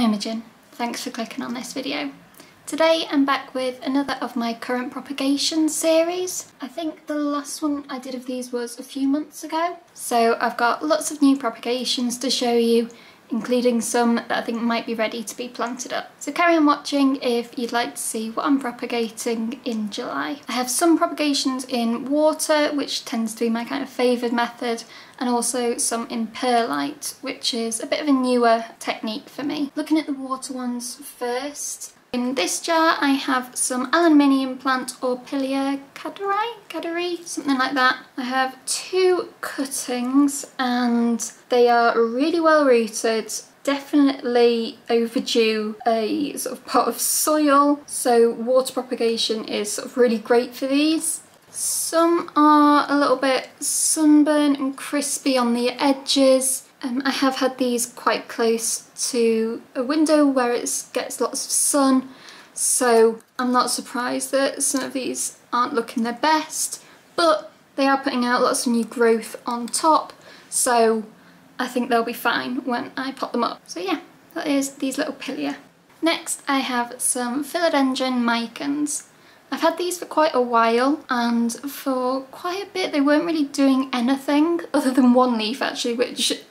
I'm Imogen. Thanks for clicking on this video. Today I'm back with another of my current propagation series. I think the last one I did of these was a few months ago. So I've got lots of new propagations to show you, including some that I think might be ready to be planted up. So carry on watching if you'd like to see what I'm propagating in July. I have some propagations in water, which tends to be my kind of favoured method, and also some in perlite, which is a bit of a newer technique for me. Looking at the water ones first. In this jar I have some aluminium plant or caderi, something like that. I have 2 cuttings and they are really well rooted, definitely overdue a sort of pot of soil, so water propagation is sort of really great for these. Some are a little bit sunburned and crispy on the edges. I have had these quite close to a window where it gets lots of sun, so I'm not surprised that some of these aren't looking their best, but they are putting out lots of new growth on top, so I think they'll be fine when I pot them up. So yeah, that is these little pilia. Next I have some Philodendron Micans. I've had these for quite a while, and for quite a bit they weren't really doing anything other than one leaf actually, which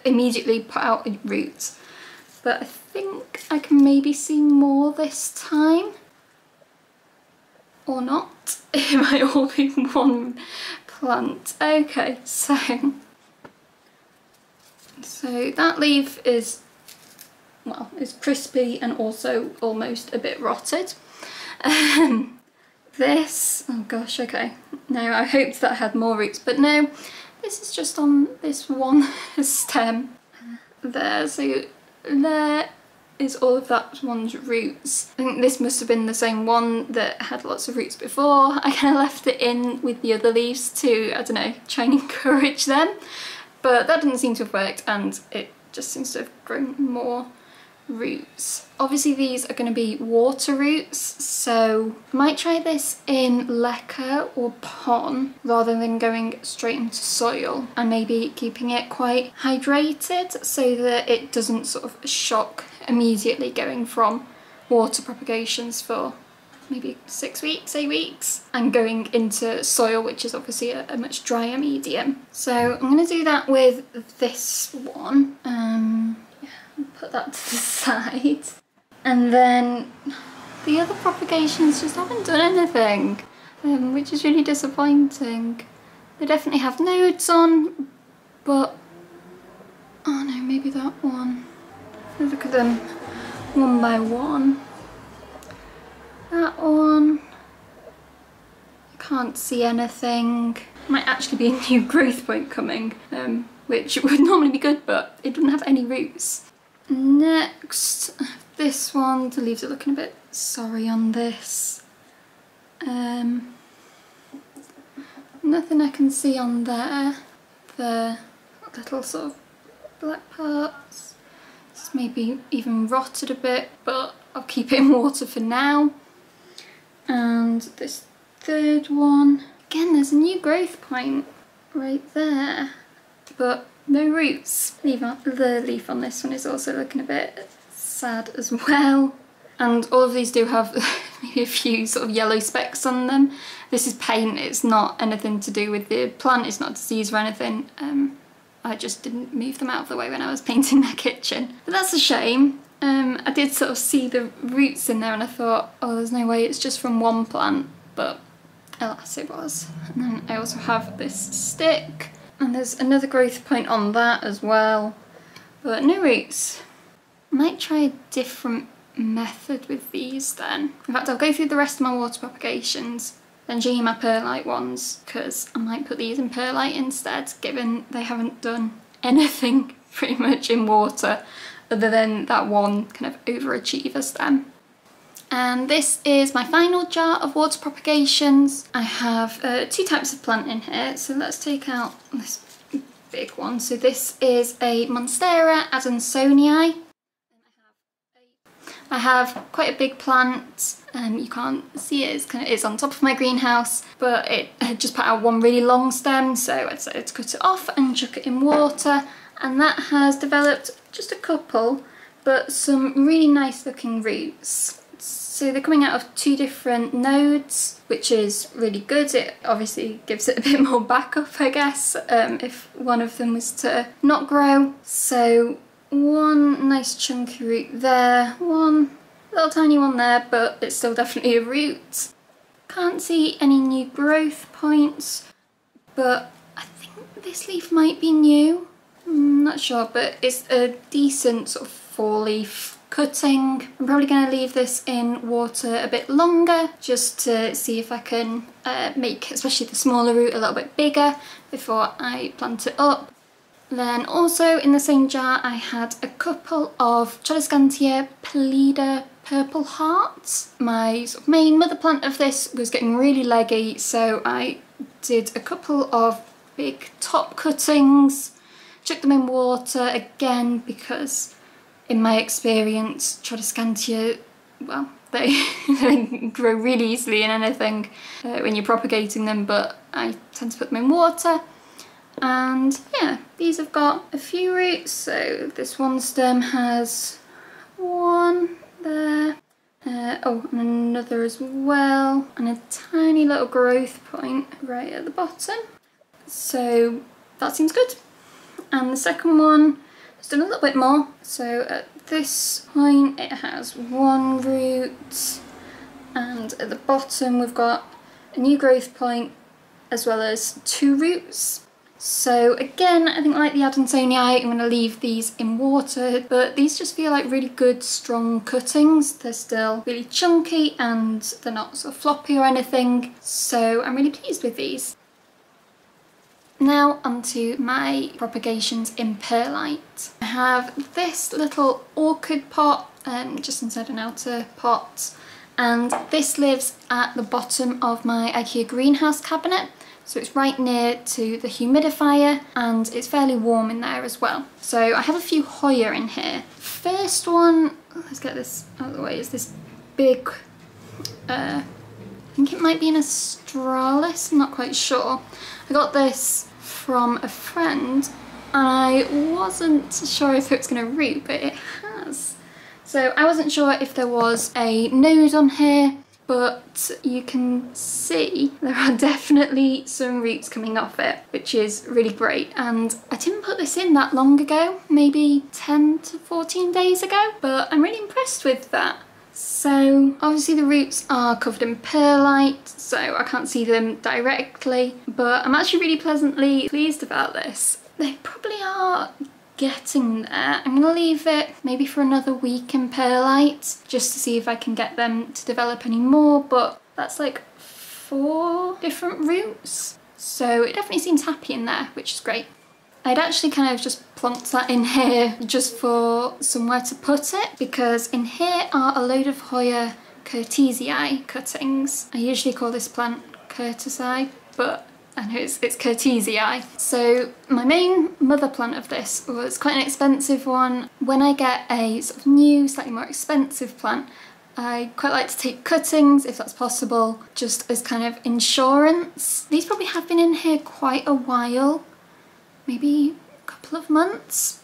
immediately put out roots. But I think I can maybe see more this time. Or not. It might all be one plant. Okay, so that leaf is, well, is crispy and also almost a bit rotted. This, oh gosh, okay. No, I hoped that I had more roots, but no, this is just on this one stem there. So there is all of that one's roots. I think this must have been the same one that had lots of roots before. I kind of left it in with the other leaves to, I don't know, try and encourage them, but that didn't seem to have worked and it just seems to have grown more roots. Obviously these are going to be water roots, so I might try this in leca or pon rather than going straight into soil, and maybe keeping it quite hydrated so that it doesn't sort of shock immediately going from water propagations for maybe 6 weeks, 8 weeks, and going into soil, which is obviously a much drier medium. So I'm going to do that with this one. Put that to the side, and then the other propagations just haven't done anything, which is really disappointing. They definitely have nodes on, but oh no, maybe that one. Look at them one by one. That one, I can't see anything. Might actually be a new growth point coming, which would normally be good, but it doesn't have any roots. Next, this one, the leaves are looking a bit sorry on this. Nothing I can see on there. The little sort of black parts. It's maybe even rotted a bit, but I'll keep it in water for now. And this third one, again there's a new growth point right there, but no roots. The leaf on this one is also looking a bit sad as well. And all of these do have maybe a few sort of yellow specks on them. This is paint, it's not anything to do with the plant, it's not disease or anything. I just didn't move them out of the way when I was painting the kitchen. But that's a shame. I did sort of see the roots in there and I thought, oh, there's no way it's just from one plant, but alas it was. And then I also have this stick, and there's another growth point on that as well, but no roots. I might try a different method with these then. In fact, I'll go through the rest of my water propagations, then show you my perlite ones, because I might put these in perlite instead, given they haven't done anything pretty much in water other than that one kind of overachiever stem. And this is my final jar of water propagations. I have 2 types of plant in here, so let's take out this big one. So this is a Monstera Adansonii. I have quite a big plant, you can't see it, it's on top of my greenhouse, but it had just put out one really long stem, so I decided to cut it off and chuck it in water, and that has developed just a couple but some really nice looking roots. So they're coming out of 2 different nodes, which is really good. It obviously gives it a bit more backup, I guess, if one of them was to not grow. So one nice chunky root there, one little tiny one there, but it's still definitely a root. Can't see any new growth points, but I think this leaf might be new. I'm not sure, but it's a decent sort of 4-leaf cutting. I'm probably going to leave this in water a bit longer just to see if I can make especially the smaller root a little bit bigger before I plant it up. Then also in the same jar I had a couple of Tradescatia Pallida Purple Heart. My sort of main mother plant of this was getting really leggy, so I did a couple of big top cuttings, chucked them in water again because in my experience, Tradescantia, well, they grow really easily in anything when you're propagating them, but I tend to put them in water. And yeah, these have got a few roots, so this one stem has one there, oh, and another as well, and a tiny little growth point right at the bottom. So that seems good. And the second one, it's done a little bit more. So at this point it has one root, and at the bottom we've got a new growth point as well as 2 roots. So again, I think like the Adansonii, I'm going to leave these in water, but these just feel like really good strong cuttings. They're still really chunky and they're not sort of floppy or anything, so I'm really pleased with these. Now onto my propagations in perlite. I have this little orchid pot just inside an outer pot, and this lives at the bottom of my IKEA greenhouse cabinet, so it's right near to the humidifier and it's fairly warm in there as well. So I have a few Hoya in here. First one, let's get this out of the way, is this big, I think it might be an Australis, I'm not quite sure. I got this from a friend and I wasn't sure if it was going to root, but it has. So I wasn't sure if there was a node on here, but you can see there are definitely some roots coming off it, which is really great. And I didn't put this in that long ago, maybe 10 to 14 days ago, but I'm really impressed with that. So obviously the roots are covered in perlite, so I can't see them directly, but I'm actually really pleasantly pleased about this. They probably are getting there. I'm going to leave it maybe for another week in perlite just to see if I can get them to develop any more, but that's like 4 different roots, so it definitely seems happy in there, which is great. I'd actually kind of just plonked that in here just for somewhere to put it, because in here are a load of Hoya Curtisii cuttings. I usually call this plant Curtisii, but I know it's Curtisii. So my main mother plant of this was quite an expensive one. When I get a sort of new, slightly more expensive plant, I quite like to take cuttings, if that's possible, just as kind of insurance. These probably have been in here quite a while, maybe a couple of months,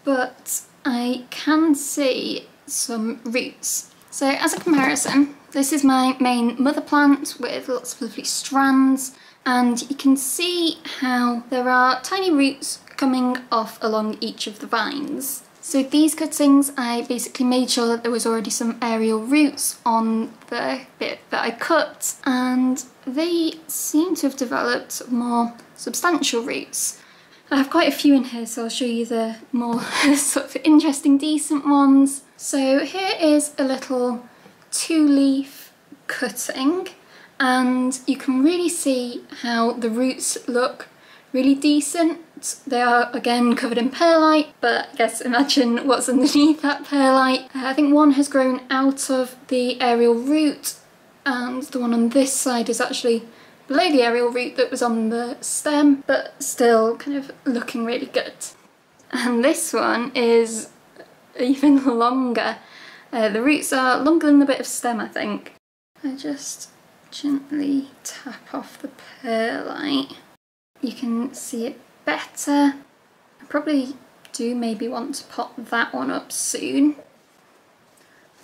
but I can see some roots. So as a comparison, this is my main mother plant with lots of lovely strands, and you can see how there are tiny roots coming off along each of the vines. So these cuttings, I basically made sure that there was already some aerial roots on the bit that I cut, and they seem to have developed more substantial roots. I have quite a few in here, so I'll show you the more sort of interesting, decent ones. So here is a little 2-leaf cutting, and you can really see how the roots look really decent. They are again covered in perlite, but I guess imagine what's underneath that perlite. I think one has grown out of the aerial root, and the one on this side is actually below the aerial root that was on the stem, but still kind of looking really good. And this one is even longer. The roots are longer than the bit of stem, I think. I just gently tap off the perlite. You can see it better. I probably do maybe want to pop that one up soon.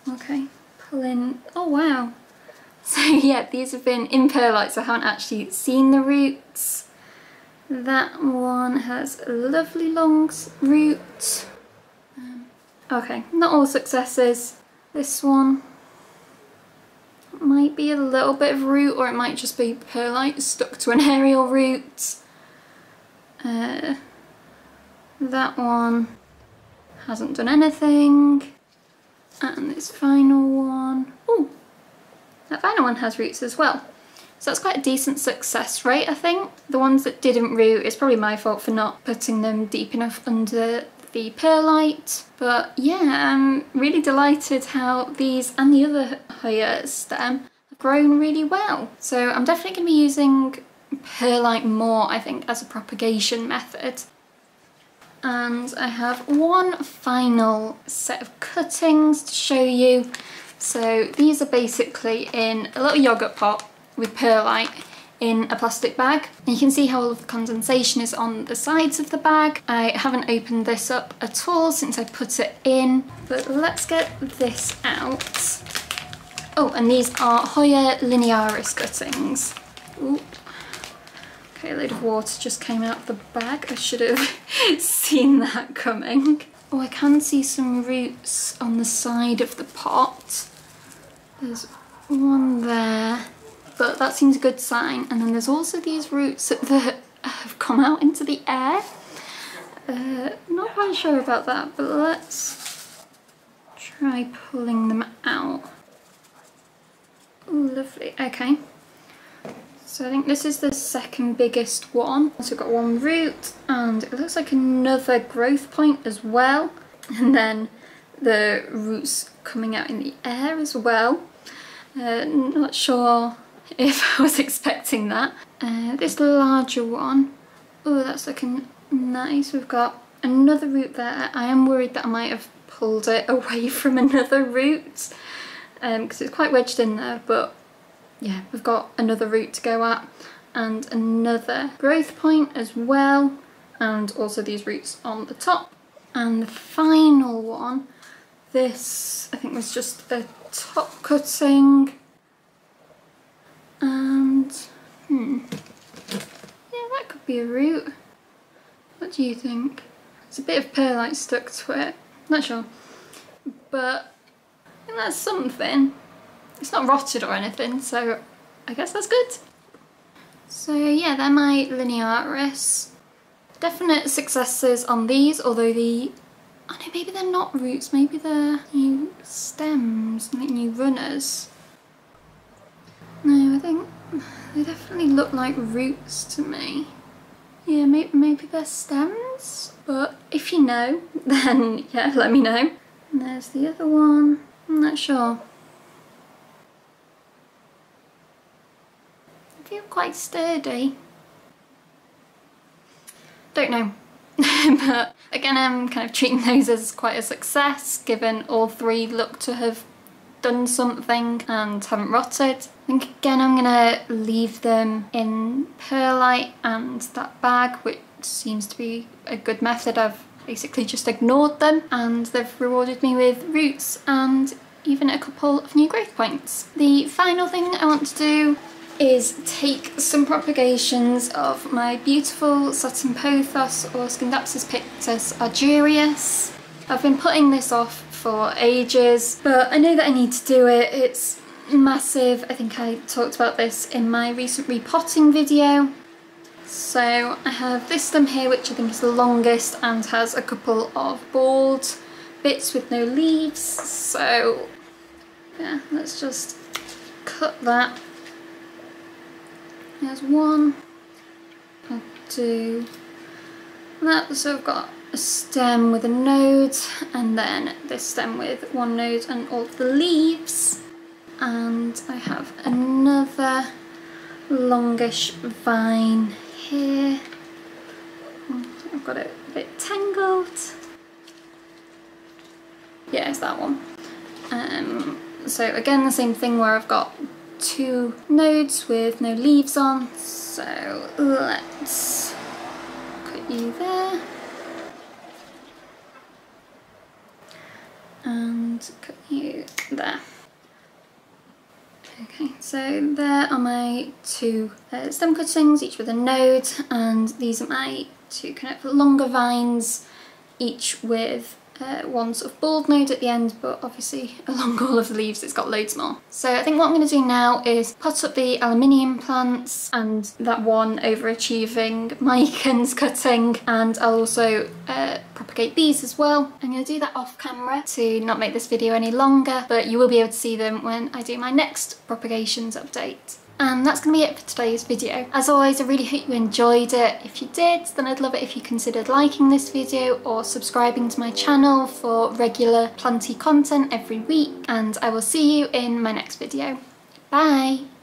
Okay, pull in, oh wow. So yeah, these have been in perlite, so I haven't actually seen the roots. That one has a lovely long root. Okay, not all successes. This one might be a little bit of root, or it might just be perlite stuck to an aerial root. That one hasn't done anything. And this final one, oh, that final one has roots as well. So that's quite a decent success rate, I think. The ones that didn't root, it's probably my fault for not putting them deep enough under the perlite. But yeah, I'm really delighted how these and the other Hoya stem have grown really well. So I'm definitely going to be using perlite more, I think, as a propagation method. And I have one final set of cuttings to show you. So these are basically in a little yogurt pot with perlite in a plastic bag. And you can see how all of the condensation is on the sides of the bag. I haven't opened this up at all since I put it in, but let's get this out. Oh, and these are Hoya Linearis cuttings. Ooh. Okay, a load of water just came out of the bag. I should have seen that coming. Oh, I can see some roots on the side of the pot. There's one there, but that seems a good sign. And then there's also these roots that have come out into the air. Not quite sure about that, but let's try pulling them out. Ooh, lovely, okay. So I think this is the second biggest one. So we've got one root, and it looks like another growth point as well. And then the roots coming out in the air as well. Not sure if I was expecting that. This larger one, oh, that's looking nice. We've got another root there. I am worried that I might have pulled it away from another root because it's quite wedged in there, but yeah, we've got another root to go at and another growth point as well, and also these roots on the top. And the final one, this I think was just a top cutting, and yeah, that could be a root. What do you think? It's a bit of perlite stuck to it, not sure, but I think that's something. It's not rotted or anything, so I guess that's good. So yeah, they're my Linearis. Definite successes on these, although oh no, maybe they're not roots, maybe they're new stems, like new runners. No, I think they definitely look like roots to me. Yeah, maybe they're stems, but if you know, then yeah, let me know. And there's the other one, I'm not sure. Feel quite sturdy. Don't know. But again, I'm kind of treating those as quite a success, given all three look to have done something and haven't rotted. I think again I'm gonna leave them in perlite and that bag, which seems to be a good method. I've basically just ignored them and they've rewarded me with roots and even a couple of new growth points. The final thing I want to do is take some propagations of my beautiful satin pothos or Scindapsus pictus argyrius. I've been putting this off for ages, but I know that I need to do it. It's massive. I think I talked about this in my recent repotting video. So I have this stem here, which I think is the longest and has a couple of bald bits with no leaves. So yeah, let's just cut that. There's one. I'll do that. So I've got a stem with a node, and then this stem with one node and all of the leaves. And I have another longish vine here. I've got it a bit tangled. Yeah, it's that one. So again, the same thing where I've got two nodes with no leaves on, so let's cut you there. and cut you there. Okay, so there are my two stem cuttings, each with a node, and these are my two kind of longer vines, each with one sort of bald node at the end, but obviously along all of the leaves it's got loads more. So I think what I'm going to do now is pot up the aluminium plants and that one overachieving Micans cutting, and I'll also propagate these as well. I'm going to do that off camera to not make this video any longer, but you will be able to see them when I do my next propagations update. And that's going to be it for today's video. As always, I really hope you enjoyed it. If you did, then I'd love it if you considered liking this video or subscribing to my channel for regular planty content every week, and I will see you in my next video. Bye!